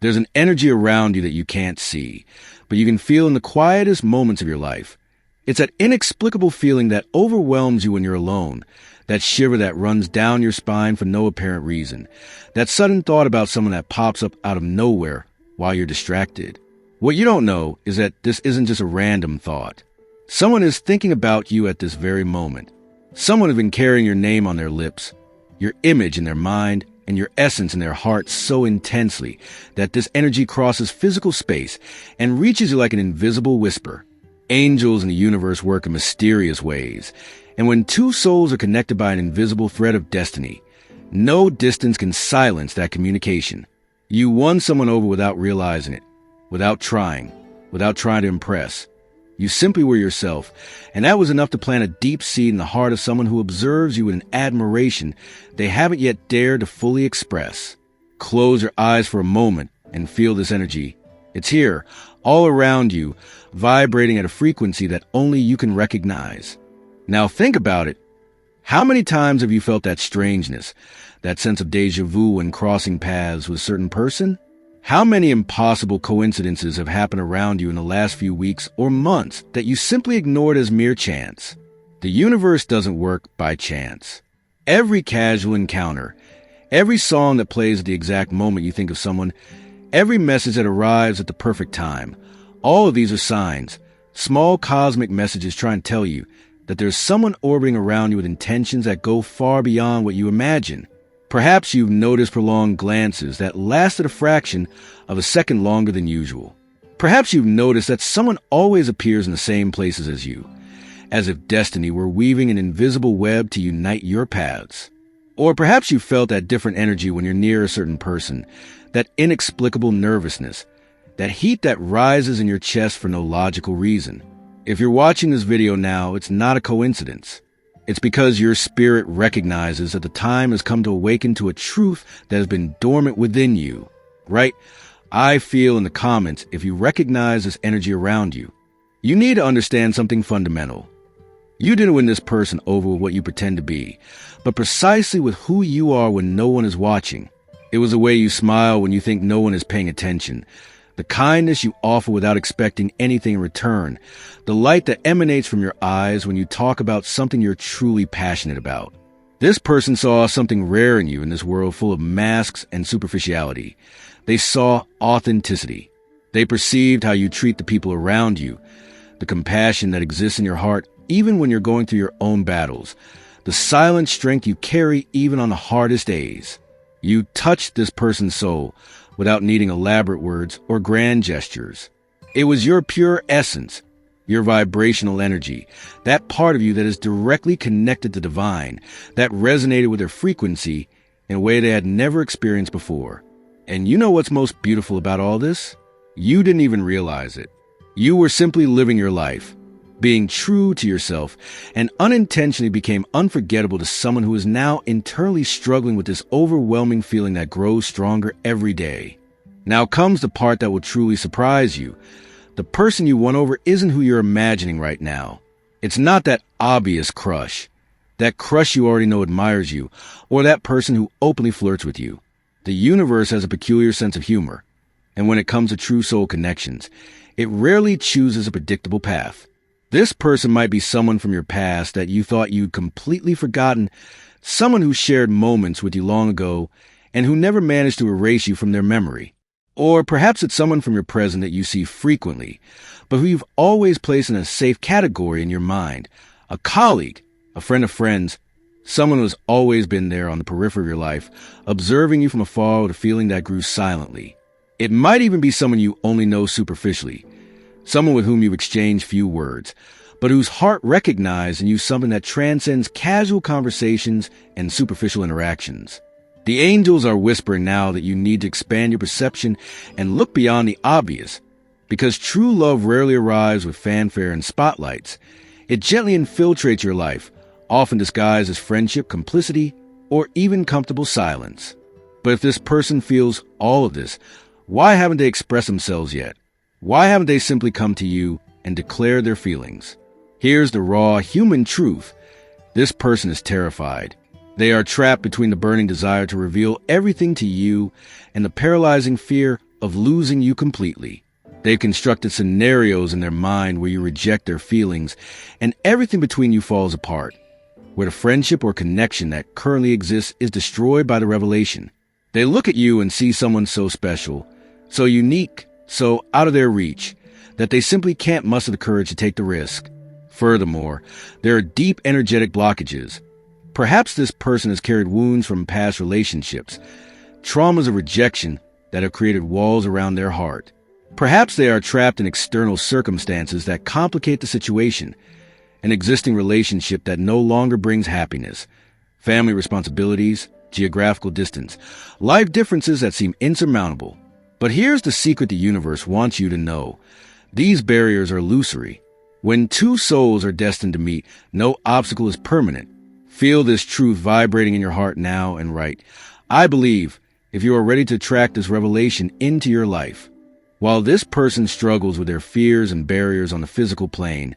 There's an energy around you that you can't see, but you can feel in the quietest moments of your life. It's that inexplicable feeling that overwhelms you when you're alone, that shiver that runs down your spine for no apparent reason, that sudden thought about someone that pops up out of nowhere while you're distracted. What you don't know is that this isn't just a random thought. Someone is thinking about you at this very moment. Someone has been carrying your name on their lips, your image in their mind, and your essence in their heart so intensely that this energy crosses physical space and reaches you like an invisible whisper. Angels in the universe work in mysterious ways, and when two souls are connected by an invisible thread of destiny, no distance can silence that communication. You won someone over without realizing it, without trying to impress. You simply were yourself, and that was enough to plant a deep seed in the heart of someone who observes you with an admiration they haven't yet dared to fully express. Close your eyes for a moment and feel this energy. It's here, all around you, vibrating at a frequency that only you can recognize. Now think about it. How many times have you felt that strangeness, that sense of déjà vu when crossing paths with a certain person? How many impossible coincidences have happened around you in the last few weeks or months that you simply ignored as mere chance? The universe doesn't work by chance. Every casual encounter, every song that plays at the exact moment you think of someone, every message that arrives at the perfect time, all of these are signs, small cosmic messages trying to tell you that there's someone orbiting around you with intentions that go far beyond what you imagine. Perhaps you've noticed prolonged glances that lasted a fraction of a second longer than usual. Perhaps you've noticed that someone always appears in the same places as you, as if destiny were weaving an invisible web to unite your paths. Or perhaps you felt that different energy when you're near a certain person, that inexplicable nervousness, that heat that rises in your chest for no logical reason. If you're watching this video now, it's not a coincidence. It's because your spirit recognizes that the time has come to awaken to a truth that has been dormant within you. Right? I feel in the comments if you recognize this energy around you. You need to understand something fundamental. You didn't win this person over with what you pretend to be, but precisely with who you are when no one is watching. It was the way you smile when you think no one is paying attention, the kindness you offer without expecting anything in return, the light that emanates from your eyes when you talk about something you're truly passionate about. This person saw something rare in you in this world full of masks and superficiality. They saw authenticity. They perceived how you treat the people around you, the compassion that exists in your heart even when you're going through your own battles, the silent strength you carry even on the hardest days. You touched this person's soul without needing elaborate words or grand gestures. It was your pure essence, your vibrational energy, that part of you that is directly connected to divine, that resonated with their frequency in a way they had never experienced before. And you know what's most beautiful about all this? You didn't even realize it. You were simply living your life, being true to yourself, and unintentionally became unforgettable to someone who is now internally struggling with this overwhelming feeling that grows stronger every day. Now comes the part that will truly surprise you. The person you won over isn't who you're imagining right now. It's not that obvious crush, that crush you already know admires you, or that person who openly flirts with you. The universe has a peculiar sense of humor, and when it comes to true soul connections, it rarely chooses a predictable path. This person might be someone from your past that you thought you'd completely forgotten, someone who shared moments with you long ago and who never managed to erase you from their memory. Or perhaps it's someone from your present that you see frequently, but who you've always placed in a safe category in your mind. A colleague, a friend of friends, someone who has always been there on the periphery of your life, observing you from afar with a feeling that grew silently. It might even be someone you only know superficially, someone with whom you've exchanged few words, but whose heart recognized in you something that transcends casual conversations and superficial interactions. The angels are whispering now that you need to expand your perception and look beyond the obvious, because true love rarely arrives with fanfare and spotlights. It gently infiltrates your life, often disguised as friendship, complicity, or even comfortable silence. But if this person feels all of this, why haven't they expressed themselves yet? Why haven't they simply come to you and declared their feelings? Here's the raw human truth. This person is terrified. They are trapped between the burning desire to reveal everything to you and the paralyzing fear of losing you completely. They've constructed scenarios in their mind where you reject their feelings and everything between you falls apart, where the friendship or connection that currently exists is destroyed by the revelation. They look at you and see someone so special, so unique, so out of their reach, that they simply can't muster the courage to take the risk. Furthermore, there are deep energetic blockages. Perhaps this person has carried wounds from past relationships, traumas of rejection that have created walls around their heart. Perhaps they are trapped in external circumstances that complicate the situation, an existing relationship that no longer brings happiness, family responsibilities, geographical distance, life differences that seem insurmountable. But here's the secret the universe wants you to know. These barriers are illusory. When two souls are destined to meet, no obstacle is permanent. Feel this truth vibrating in your heart now and right. I believe if you are ready to attract this revelation into your life, while this person struggles with their fears and barriers on the physical plane,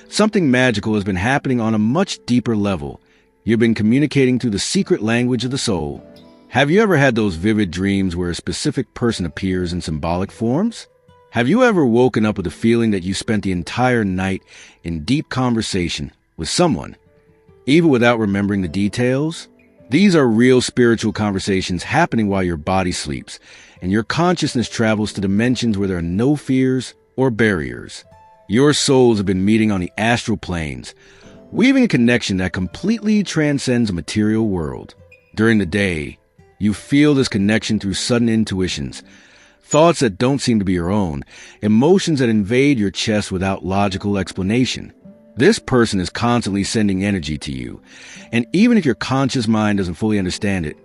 something magical has been happening on a much deeper level. You've been communicating through the secret language of the soul. Have you ever had those vivid dreams where a specific person appears in symbolic forms? Have you ever woken up with the feeling that you spent the entire night in deep conversation with someone, even without remembering the details? These are real spiritual conversations happening while your body sleeps, and your consciousness travels to dimensions where there are no fears or barriers. Your souls have been meeting on the astral planes, weaving a connection that completely transcends the material world. During the day, you feel this connection through sudden intuitions, thoughts that don't seem to be your own, emotions that invade your chest without logical explanation. This person is constantly sending energy to you, and even if your conscious mind doesn't fully understand it,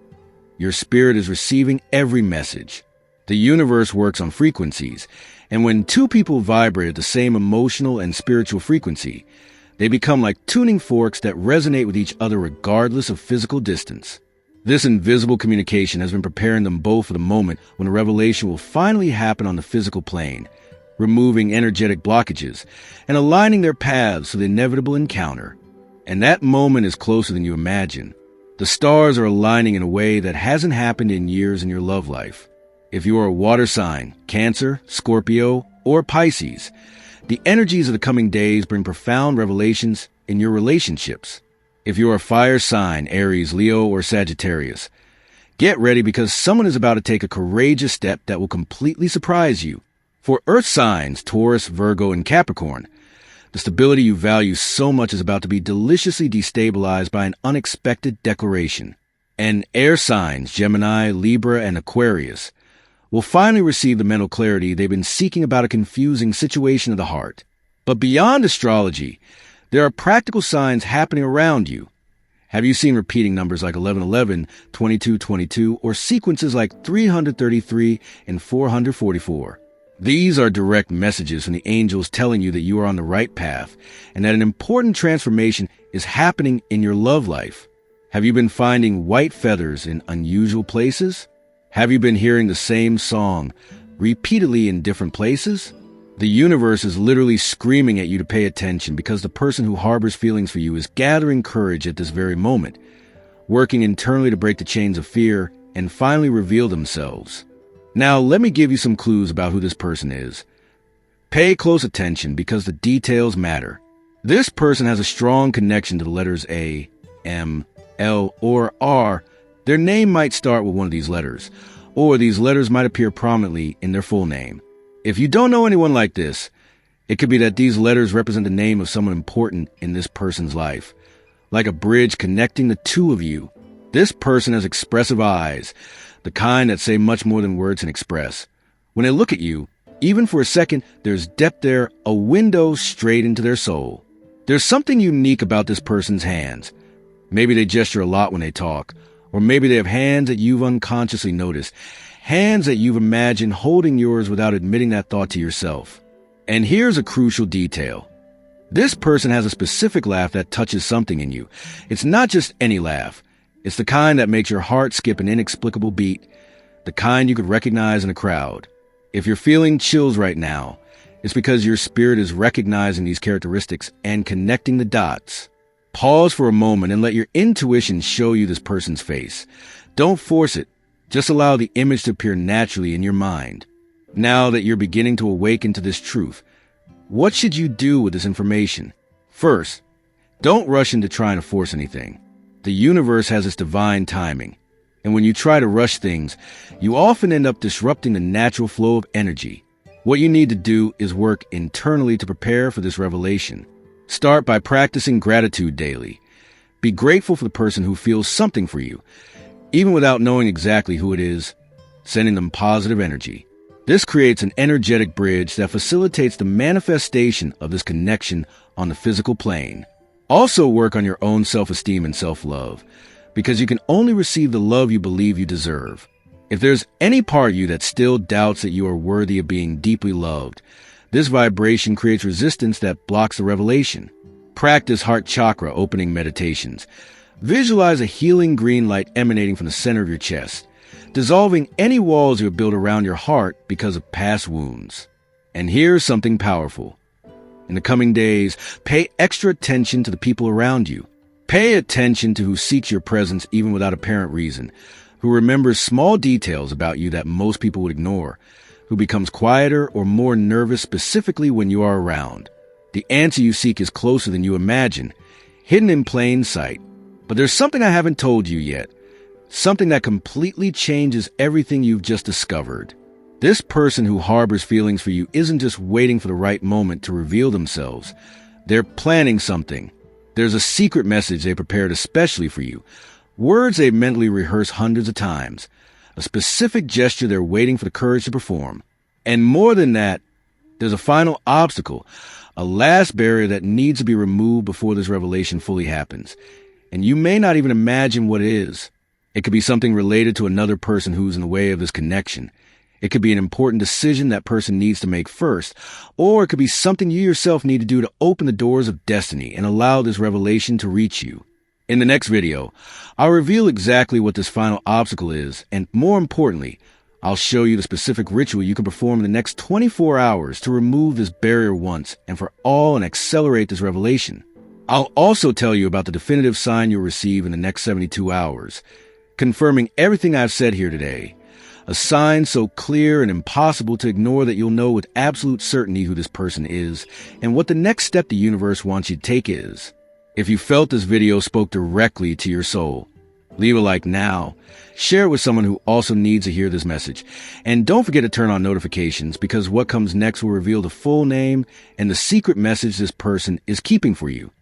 your spirit is receiving every message. The universe works on frequencies, and when two people vibrate at the same emotional and spiritual frequency, they become like tuning forks that resonate with each other regardless of physical distance. This invisible communication has been preparing them both for the moment when a revelation will finally happen on the physical plane, removing energetic blockages and aligning their paths to the inevitable encounter. And that moment is closer than you imagine. The stars are aligning in a way that hasn't happened in years in your love life. If you are a water sign, Cancer, Scorpio, or Pisces, the energies of the coming days bring profound revelations in your relationships. If you are a fire sign, Aries, Leo, or Sagittarius, get ready because someone is about to take a courageous step that will completely surprise you. For earth signs, Taurus, Virgo, and Capricorn, the stability you value so much is about to be deliciously destabilized by an unexpected declaration. And air signs, Gemini, Libra, and Aquarius, will finally receive the mental clarity they've been seeking about a confusing situation of the heart. But beyond astrology, there are practical signs happening around you. Have you seen repeating numbers like 1111, 2222, or sequences like 333 and 444? These are direct messages from the angels telling you that you are on the right path and that an important transformation is happening in your love life. Have you been finding white feathers in unusual places? Have you been hearing the same song repeatedly in different places? The universe is literally screaming at you to pay attention because the person who harbors feelings for you is gathering courage at this very moment, working internally to break the chains of fear and finally reveal themselves. Now, let me give you some clues about who this person is. Pay close attention because the details matter. This person has a strong connection to the letters A, M, L, or R. Their name might start with one of these letters, or these letters might appear prominently in their full name. If you don't know anyone like this, it could be that these letters represent the name of someone important in this person's life, like a bridge connecting the two of you. This person has expressive eyes, the kind that say much more than words can express. When they look at you, even for a second, there's depth there, a window straight into their soul. There's something unique about this person's hands. Maybe they gesture a lot when they talk, or maybe they have hands that you've unconsciously noticed, hands that you've imagined holding yours without admitting that thought to yourself. And here's a crucial detail. This person has a specific laugh that touches something in you. It's not just any laugh. It's the kind that makes your heart skip an inexplicable beat, the kind you could recognize in a crowd. If you're feeling chills right now, it's because your spirit is recognizing these characteristics and connecting the dots. Pause for a moment and let your intuition show you this person's face. Don't force it. Just allow the image to appear naturally in your mind. Now that you're beginning to awaken to this truth, what should you do with this information? First, don't rush into trying to force anything. The universe has its divine timing, and when you try to rush things, you often end up disrupting the natural flow of energy. What you need to do is work internally to prepare for this revelation. Start by practicing gratitude daily. Be grateful for the person who feels something for you, even without knowing exactly who it is, sending them positive energy. This creates an energetic bridge that facilitates the manifestation of this connection on the physical plane. Also work on your own self-esteem and self-love, because you can only receive the love you believe you deserve. If there's any part of you that still doubts that you are worthy of being deeply loved, this vibration creates resistance that blocks the revelation. Practice heart chakra opening meditations. Visualize a healing green light emanating from the center of your chest, dissolving any walls you have built around your heart because of past wounds. And here's something powerful. In the coming days, pay extra attention to the people around you. Pay attention to who seeks your presence even without apparent reason, who remembers small details about you that most people would ignore, who becomes quieter or more nervous specifically when you are around. The answer you seek is closer than you imagine, hidden in plain sight. But there's something I haven't told you yet, something that completely changes everything you've just discovered. This person who harbors feelings for you isn't just waiting for the right moment to reveal themselves. They're planning something. There's a secret message they prepared especially for you, words they've mentally rehearsed hundreds of times, a specific gesture they're waiting for the courage to perform. And more than that, there's a final obstacle, a last barrier that needs to be removed before this revelation fully happens. And you may not even imagine what it is. It could be something related to another person who's in the way of this connection. It could be an important decision that person needs to make first, or it could be something you yourself need to do to open the doors of destiny and allow this revelation to reach you. In the next video, I'll reveal exactly what this final obstacle is, and more importantly, I'll show you the specific ritual you can perform in the next 24 hours to remove this barrier once and for all and accelerate this revelation. I'll also tell you about the definitive sign you'll receive in the next 72 hours, confirming everything I've said here today. A sign so clear and impossible to ignore that you'll know with absolute certainty who this person is and what the next step the universe wants you to take is. If you felt this video spoke directly to your soul, leave a like now, share it with someone who also needs to hear this message, and don't forget to turn on notifications because what comes next will reveal the full name and the secret message this person is keeping for you.